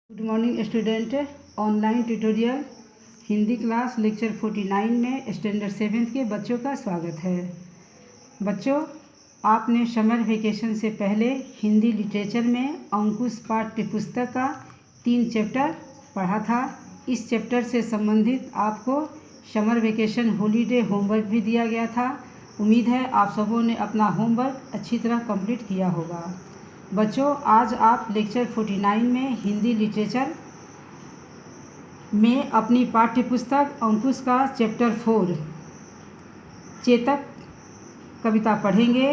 Good morning student. Online tutorial Hindi class lecture 49 में standard 7th के बच्चों का स्वागत है। बच्चों, आपने समर वेकेशन से पहले हिंदी लिटरेचर में अंकुश पाठ्य पुस्तक का 3 चैप्टर पढ़ा था। इस चैप्टर से संबंधित आपको समर वेकेशन हॉलीडे होमवर्क भी दिया गया था। उम्मीद है आप सबों ने अपना होमवर्क अच्छी तरह कंप्लीट किया होगा। बच्चों, आज आप लेक्चर 49 में हिंदी लिटरेचर में अपनी पाठ्य पुस्तक अंकुश का चैप्टर 4 चेतक कविता पढ़ेंगे।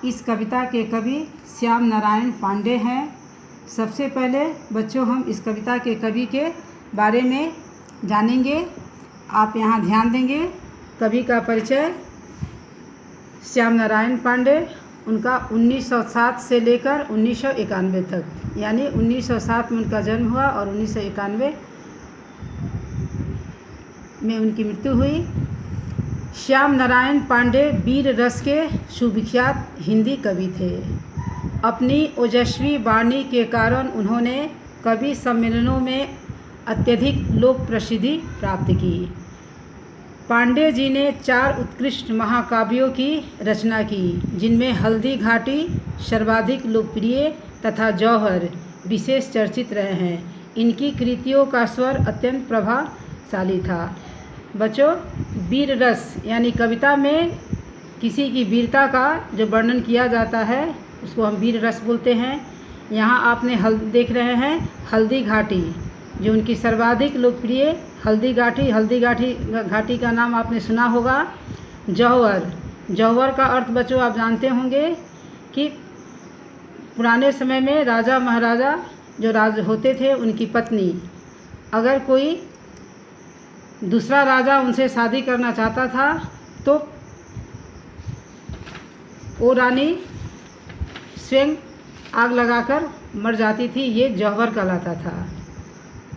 इस कविता के कवि श्याम नारायण पांडे हैं। सबसे पहले बच्चों हम इस कविता के कवि के बारे में जानेंगे। आप यहाँ ध्यान देंगे। कवि का परिचय श्याम नारायण पांडे, उनका 1907 से लेकर 1991 तक, यानी 1907 में उनका जन्म हुआ और 1991 में उनकी मृत्यु हुई। श्याम नारायण पांडे वीर रस के सुविख्यात हिंदी कवि थे। अपनी ओजस्वी वाणी के कारण उन्होंने कवि सम्मेलनों में अत्यधिक लोक प्रसिद्धि प्राप्त की। पांडे जी ने 4 उत्कृष्ट महाकाव्यों की रचना की, जिनमें हल्दी घाटी सर्वाधिक लोकप्रिय तथा जौहर विशेष चर्चित रहे हैं। इनकी कृतियों का स्वर अत्यंत प्रभावशाली था। बच्चों, वीर रस यानी कविता में किसी की वीरता का जो वर्णन किया जाता है उसको हम वीर रस बोलते हैं। यहाँ आपने देख रहे हैं हल्दी घाटी, जो उनकी सर्वाधिक लोकप्रिय हल्दी घाटी का नाम आपने सुना होगा। जौहर का अर्थ बच्चों आप जानते होंगे कि पुराने समय में राजा महाराजा जो होते थे, उनकी पत्नी, अगर कोई दूसरा राजा उनसे शादी करना चाहता था तो वो रानी स्वयं आग लगाकर मर जाती थी। ये जौहर कहलाता था।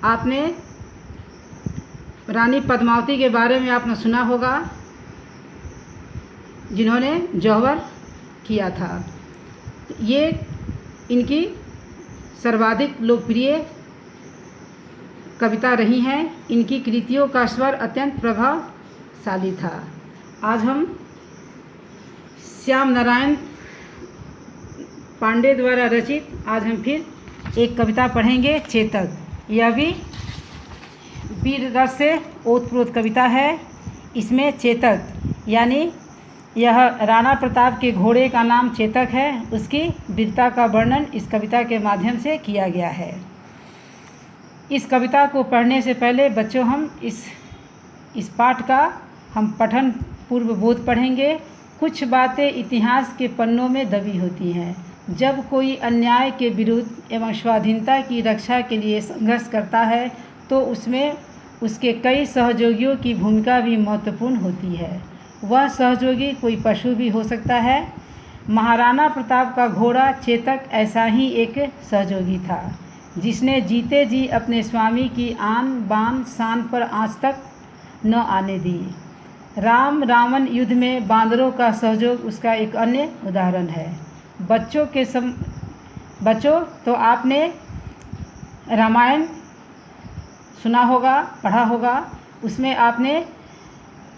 आपने रानी पद्मावती के बारे में आपने सुना होगा, जिन्होंने जौहर किया था। ये इनकी सर्वाधिक लोकप्रिय कविता रही हैं। इनकी कृतियों का स्वर अत्यंत प्रभावशाली था। आज हम श्याम नारायण पांडे द्वारा रचित फिर एक कविता पढ़ेंगे, चेतक। यह भी वीर रस से ओतप्रोत कविता है। इसमें चेतक यानी यह राणा प्रताप के घोड़े का नाम चेतक है, उसकी वीरता का वर्णन इस कविता के माध्यम से किया गया है। इस कविता को पढ़ने से पहले बच्चों हम इस पाठ का हम पठन पूर्व बोध पढ़ेंगे। कुछ बातें इतिहास के पन्नों में दबी होती हैं। जब कोई अन्याय के विरुद्ध एवं स्वाधीनता की रक्षा के लिए संघर्ष करता है तो उसमें उसके कई सहयोगियों की भूमिका भी महत्वपूर्ण होती है। वह सहयोगी कोई पशु भी हो सकता है। महाराणा प्रताप का घोड़ा चेतक ऐसा ही एक सहयोगी था, जिसने जीते जी अपने स्वामी की आन बान शान पर आँच तक न आने दी। राम रावण युद्ध में बांदरों का सहयोग उसका एक अन्य उदाहरण है। बच्चों तो आपने रामायण सुना होगा, पढ़ा होगा। उसमें आपने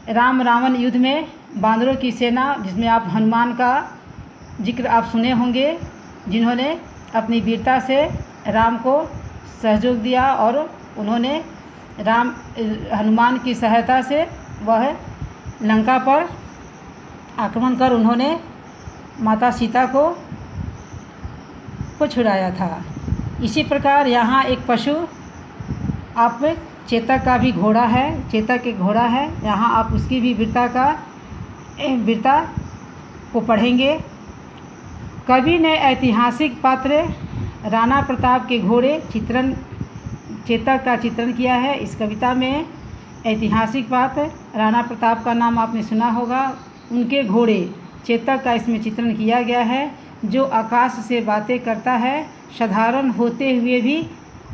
राम रावण युद्ध में बांदरों की सेना, जिसमें आप हनुमान का जिक्र आप सुने होंगे, जिन्होंने अपनी वीरता से राम को सहयोग दिया और उन्होंने हनुमान की सहायता से वह लंका पर आक्रमण कर उन्होंने माता सीता को छुड़ाया था। इसी प्रकार यहाँ एक पशु आप चेतक का भी घोड़ा है, चेतक एक घोड़ा है। यहाँ आप उसकी भी वीरता को पढ़ेंगे। कवि ने ऐतिहासिक पात्र राणा प्रताप के घोड़े चेतक का चित्रण किया है। इस कविता में ऐतिहासिक पात्र राणा प्रताप का नाम आपने सुना होगा। उनके घोड़े चेतक का इसमें चित्रण किया गया है, जो आकाश से बातें करता है। साधारण होते हुए भी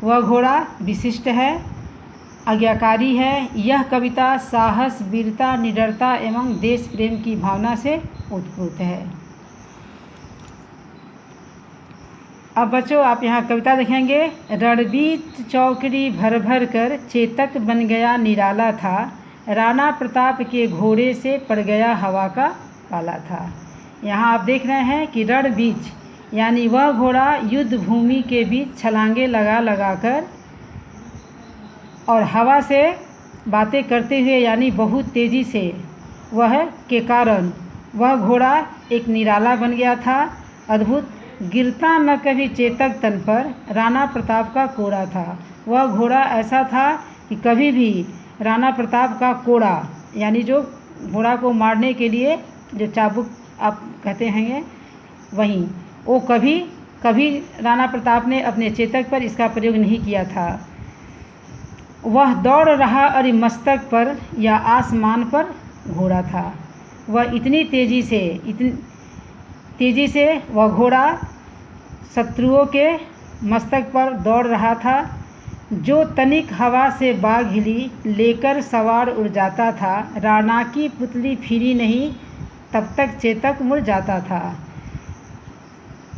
वह घोड़ा विशिष्ट है, आज्ञाकारी है। यह कविता साहस, वीरता, निडरता एवं देश प्रेम की भावना से ओतप्रोत है। अब बच्चों आप यहाँ कविता देखेंगे। रणबीच चौकड़ी भर भर कर चेतक बन गया निराला था, राणा प्रताप के घोड़े से पड़ गया हवा का पाला था। यहाँ आप देख रहे हैं कि रणबीच यानी वह घोड़ा युद्ध भूमि के बीच छलांगे लगा लगा कर और हवा से बातें करते हुए यानी बहुत तेज़ी से वह के कारण वह घोड़ा एक निराला बन गया था। अद्भुत गिरता न कभी चेतक तन पर राणा प्रताप का कोड़ा था। वह घोड़ा ऐसा था कि कभी भी राणा प्रताप का कोड़ा यानी जो घोड़ा को मारने के लिए जो चाबुक आप कहते हैं वहीं, वो कभी राणा प्रताप ने अपने चेतक पर इसका प्रयोग नहीं किया था। वह दौड़ रहा और मस्तक पर या आसमान पर घोड़ा था। वह इतनी तेज़ी से वह घोड़ा शत्रुओं के मस्तक पर दौड़ रहा था। जो तनिक हवा से बाग हिली लेकर सवार उड़ जाता था, राणा की पुतली फिरी नहीं तब तक चेतक मुड़ जाता था।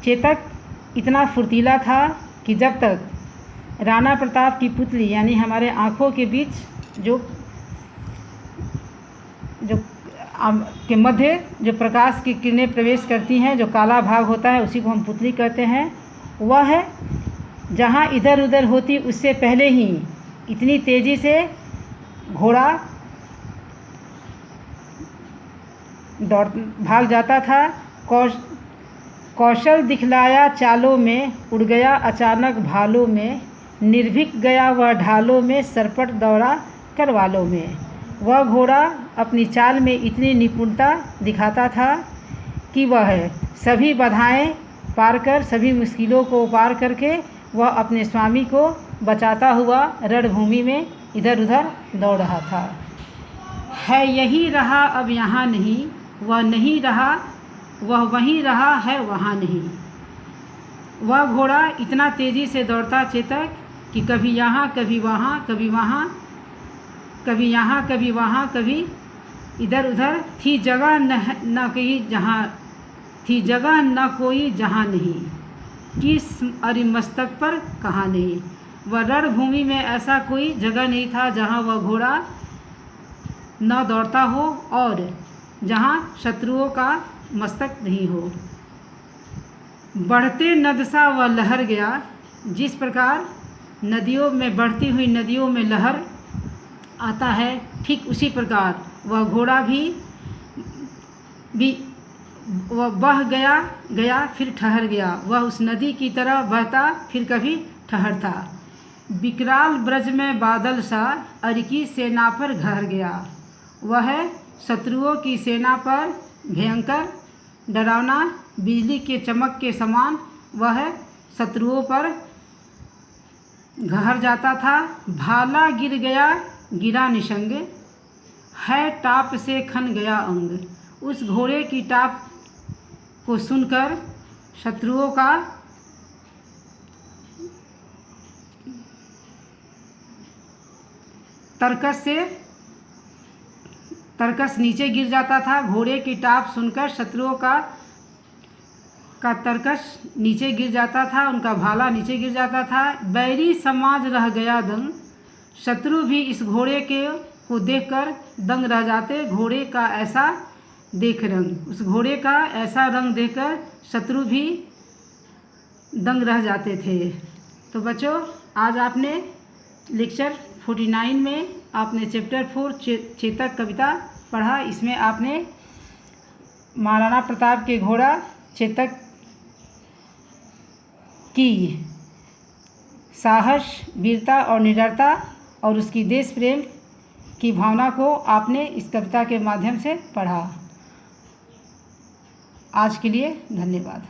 चेतक इतना फुर्तीला था कि जब तक राणा प्रताप की पुतली यानी हमारे आँखों के बीच जो के मध्य जो प्रकाश की किरणें प्रवेश करती हैं, जो काला भाग होता है उसी को हम पुतली कहते हैं, वह है जहाँ इधर उधर होती उससे पहले ही इतनी तेज़ी से घोड़ा भाग जाता था। कौशल दिखलाया चालों में, उड़ गया अचानक भालों में, निर्भीक गया वह ढालों में, सरपट दौड़ा करवालों में। वह घोड़ा अपनी चाल में इतनी निपुणता दिखाता था कि वह सभी बाधाएं पार कर, सभी मुश्किलों को पार करके वह अपने स्वामी को बचाता हुआ रणभूमि में इधर उधर दौड़ रहा था। है यही रहा अब यहाँ नहीं, वह नहीं रहा वह वहीं रहा है वहाँ नहीं। वह घोड़ा इतना तेज़ी से दौड़ता चेतक कि कभी यहाँ कभी वहाँ, कभी वहाँ, कभी यहाँ कभी वहाँ, कभी इधर उधर थी जगह न कोई जहाँ, थी जगह न कोई जहाँ नहीं, किस अरि मस्तक पर कहाँ नहीं। वह रणभूमि में ऐसा कोई जगह नहीं था जहाँ वह घोड़ा न दौड़ता हो और जहाँ शत्रुओं का मस्तक नहीं हो। बढ़ते नद सा वह लहर गया, जिस प्रकार नदियों में बढ़ती हुई नदियों में लहर आता है, ठीक उसी प्रकार वह घोड़ा भी वह बह गया फिर ठहर गया। वह उस नदी की तरह बहता फिर कभी ठहरता। विकराल ब्रज में बादल सा अरकी सेना पर घर गया। वह शत्रुओं की सेना पर भयंकर डरावना बिजली के चमक के समान वह शत्रुओं पर घर जाता था। भाला गिर गया गिरा निशंग, है टाप से खन गया अंग। उस घोड़े की टाप को सुनकर शत्रुओं का तरकस नीचे गिर जाता था। घोड़े की टाप सुनकर शत्रुओं का तरकस नीचे गिर जाता था, उनका भाला नीचे गिर जाता था। बैरी समाज रह गया दंग, शत्रु भी इस घोड़े को देखकर दंग रह जाते। घोड़े का ऐसा देख रंग, उस घोड़े का ऐसा रंग देखकर शत्रु भी दंग रह जाते थे। तो बच्चों आज आपने लेक्चर 49 में आपने चैप्टर 4 चेतक कविता पढ़ा। इसमें आपने महाराणा प्रताप के घोड़ा चेतक की साहस, वीरता और निडरता और उसकी देश प्रेम की भावना को आपने इस कविता के माध्यम से पढ़ा। आज के लिए धन्यवाद।